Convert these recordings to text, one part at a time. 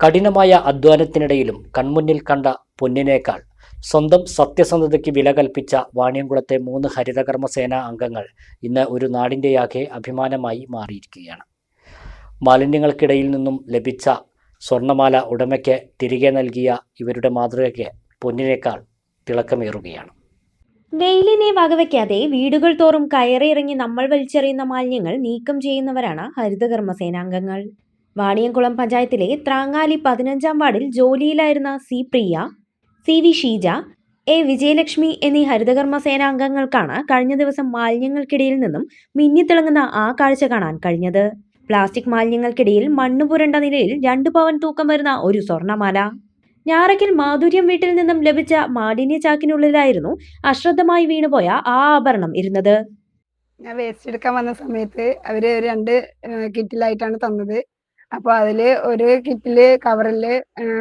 കഠിനമായ അധ്വാനത്തിനിടയിലും കൺമുന്നിൽ കണ്ട പൊന്നിനേക്കാൾ സ്വന്തം സത്യസന്ധതയ്ക്ക് വില കൽപ്പിച്ച വാണിയംകുളത്തെ 3 ഹരിതകർമ്മസേനാ അംഗങ്ങൾ ഇന്ന് ഒരു നാടിൻ്റെയാകെ അഭിമാനമായി മാറിയിരിക്കുകയാണ്. മാലിന്യങ്ങൾക്കിടയിൽ നിന്നും ലഭിച്ച സ്വർണ്ണമാല ഉടമയ്ക്ക് തിരികെ നൽകിയ ഇവരുടെ മാതൃകയ്ക്ക് പൊന്നിനേക്കാൾ തിളക്കമേറുകയാണ്. വെയിലിനെ വകവയ്ക്കാതെ വീടുകൾ തോറും കയറിയിറങ്ങി നമ്മൾ വലിച്ചെറിയുന്ന മാലിന്യങ്ങൾ നീക്കം ചെയ്യുന്നവരാണ് ഹരിതകർമ്മസേനാംഗങ്ങൾ. വാണിയംകുളം പഞ്ചായത്തിലെ ത്രാങ്ങാലി 15-ാം വാർഡിൽ ജോലിയിലായിരുന്ന C Priya, C V Sheeja, A Vijayalakshmi എന്നീ ഹരിതകർമ്മസേനാംഗങ്ങൾക്കാണ് കഴിഞ്ഞ ദിവസം മാലിന്യങ്ങൾക്കിടയിൽ നിന്നും മിന്നിത്തിളങ്ങുന്ന ആ കാഴ്ച കാണാൻ കഴിഞ്ഞത്. പ്ലാസ്റ്റിക് മാലിന്യങ്ങൾക്കിടയിൽ മണ്ണ് പുരണ്ട നിലയിൽ 2 പവൻ തൂക്കം വരുന്ന ഒരു സ്വർണ്ണമാല. ഞാറയ്ക്കൽ മാധുര്യം വീട്ടിൽ നിന്നും ലഭിച്ച മാലിന്യ ചാക്കിനുള്ളിലായിരുന്നു അശ്രദ്ധമായി വീണുപോയ ആ ആഭരണം ഇരുന്നത്. ഞാൻ വേസ്റ്റ് എടുക്കാൻ വന്ന സമയത്ത് അവര് 2 കിറ്റിലായിട്ടാണ് തന്നത്. അപ്പോൾ അതിൽ ഒരു കിറ്റില് കവറില്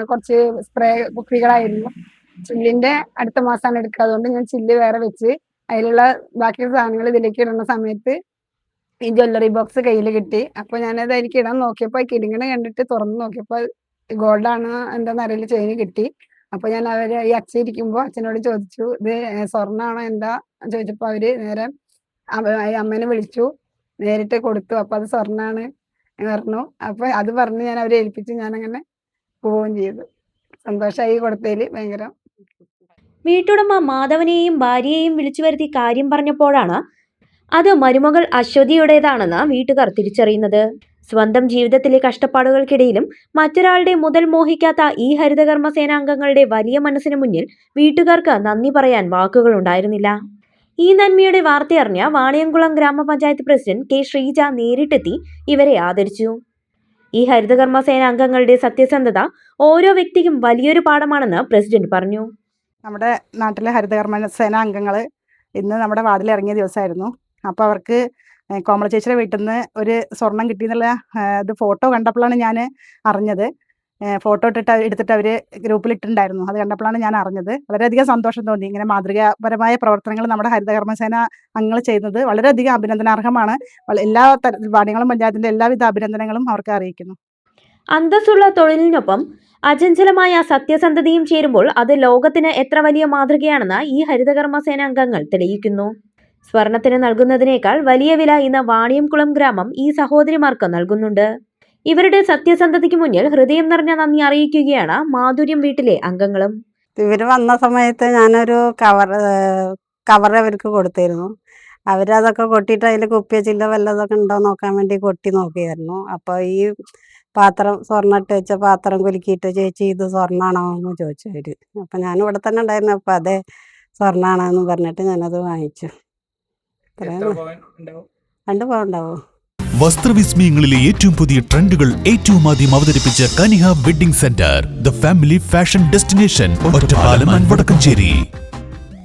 കുറച്ച് സ്പ്രേ കുപ്പികളായിരുന്നു. ചില്ലിന്റെ അടുത്ത മാസമാണ് എടുക്കുക. അതുകൊണ്ട് ഞാൻ ചില്ല് വേറെ വെച്ച് അതിലുള്ള ബാക്കി സാധനങ്ങൾ ഇതിലേക്ക് ഇടുന്ന സമയത്ത് ഈ ജ്വല്ലറി ബോക്സ് കയ്യിൽ കിട്ടി. അപ്പോൾ ഞാനത് എനിക്ക് ഇടാൻ നോക്കിയപ്പോൾ കിടുങ്ങണ കണ്ടിട്ട് തുറന്ന് നോക്കിയപ്പോൾ ഗോൾഡാണ് എന്താണെന്ന് അറിയില്ല, ചെയിന് കിട്ടി. അപ്പോൾ ഞാൻ ഈ അച്ഛൻ ഇരിക്കുമ്പോൾ അച്ഛനോട് ചോദിച്ചു, ഇത് സ്വർണ്ണമാണോ എന്താ ചോദിച്ചപ്പോൾ അവര് നേരെ അമ്മേനെ വിളിച്ചു, നേരിട്ട് കൊടുത്തു. അപ്പോൾ അത് സ്വർണ്ണമാണ് പറഞ്ഞു. അപ്പോൾ അത് പറഞ്ഞ് ഞാൻ അവരെ ഏൽപ്പിച്ച് ഞാനങ്ങനെ പോവുകയും ചെയ്തു. സന്തോഷമായി കൊടുത്തതിൽ ഭയങ്കര. വീട്ടുടമ മാധവനെയും ഭാര്യയെയും വിളിച്ചു വരുത്തി കാര്യം പറഞ്ഞപ്പോഴാണ് അത് മരുമകൾ അശ്വതിയുടേതാണെന്ന് വീട്ടുകാർ തിരിച്ചറിയുന്നത്. സ്വന്തം ജീവിതത്തിലെ കഷ്ടപ്പാടുകൾക്കിടയിലും മറ്റൊരാളുടെ മുതൽ മോഹിക്കാത്ത ഈ ഹരിതകർമ്മസേനാംഗങ്ങളുടെ വലിയ മനസ്സിന് മുന്നിൽ വീട്ടുകാർക്ക് നന്ദി പറയാൻ വാക്കുകളുണ്ടായിരുന്നില്ല. ഈ നന്മയുടെ വാർത്തയറിഞ്ഞ വാണിയംകുളം ഗ്രാമപഞ്ചായത്ത് പ്രസിഡന്റ് കെ ശ്രീജ നേരിട്ടെത്തി ഇവരെ ആദരിച്ചു. ഈ ഹരിതകർമ്മസേനാംഗങ്ങളുടെ സത്യസന്ധത ഓരോ വ്യക്തിക്കും വലിയൊരു പാഠമാണെന്ന് പ്രസിഡന്റ് പറഞ്ഞു. നമ്മുടെ നാട്ടിലെ ഹരിതകർമ്മസേനാംഗങ്ങൾ ഇന്ന് നമ്മുടെ വാർഡിൽ ഇറങ്ങിയ ദിവസമായിരുന്നു. അപ്പോൾ അവർക്ക് കോമള ചേച്ചിയുടെ വീട്ടിൽ നിന്ന് ഒരു സ്വർണം കിട്ടിയെന്നുള്ള ഇത് ഫോട്ടോ കണ്ടപ്പോഴാണ് ഞാൻ അറിഞ്ഞത്. ഫോട്ടോ എടുത്തിട്ട് അവർ ഗ്രൂപ്പിലിട്ടുണ്ടായിരുന്നു. അത് കണ്ടപ്പോഴാണ് ഞാൻ അറിഞ്ഞത്. വളരെയധികം സന്തോഷം തോന്നി. ഇങ്ങനെ മാതൃകാപരമായ പ്രവർത്തനങ്ങൾ നമ്മുടെ ഹരിതകർമ്മസേന അംഗങ്ങൾ ചെയ്യുന്നത് വളരെയധികം അഭിനന്ദനാർഹമാണ്. എല്ലാ വാണിയംകുളം പഞ്ചായത്തിൻ്റെ എല്ലാവിധ അഭിനന്ദനങ്ങളും അവർക്ക് അറിയിക്കുന്നു. അന്തസ്സുള്ള തൊഴിലിനൊപ്പം അചഞ്ചലമായ സത്യസന്ധതയും ചേരുമ്പോൾ അത് ലോകത്തിന് എത്ര വലിയ മാതൃകയാണെന്ന് ഈ ഹരിതകർമ്മസേനാംഗങ്ങൾ തെളിയിക്കുന്നു. സ്വർണത്തിന് നൽകുന്നതിനേക്കാൾ വലിയ വില ഇന്ന് വാണിയംകുളം ഗ്രാമം ഈ സഹോദരിമാർക്ക് നൽകുന്നുണ്ട്. ഇവരുടെ സത്യസന്ധതയ്ക്ക് മുന്നിൽ ഹൃദയം നിറഞ്ഞ നന്ദി അറിയിക്കുകയാണ് മാധുര്യം വീട്ടിലെ അംഗങ്ങളും. ഇവർ വന്ന സമയത്ത് ഞാനൊരു കവർ അവർക്ക് കൊടുത്തിരുന്നു. അവരതൊക്കെ കൊട്ടിയിട്ട് അതിൽ കുപ്പിയ ചില്ല വല്ലതൊക്കെ ഉണ്ടോ നോക്കാൻ വേണ്ടി കൊട്ടി നോക്കിയായിരുന്നു. അപ്പോൾ ഈ പാത്രം സ്വർണ്ണിട്ട് വെച്ച പാത്രം കുലുക്കിയിട്ട്, ചേച്ചി ഇത് സ്വർണ്ണമാണോ എന്ന് ചോദിച്ചു അവർ. അപ്പം ഞാൻ ഇവിടെ തന്നെ ഉണ്ടായിരുന്നു. അപ്പം അതെ സ്വർണ്ണമാണെന്ന് പറഞ്ഞിട്ട് ഞാനത് വാങ്ങിച്ചു. 2 പവൻ ഉണ്ടാവും. വസ്ത്രവിസ്മയങ്ങളിലെ ഏറ്റവും പുതിയ ട്രെൻഡുകൾ ഏറ്റവും ആദ്യം അവതരിപ്പിച്ച Kaniha wedding centre, the family fashion destination, Ottapalam and Vadakkanchery.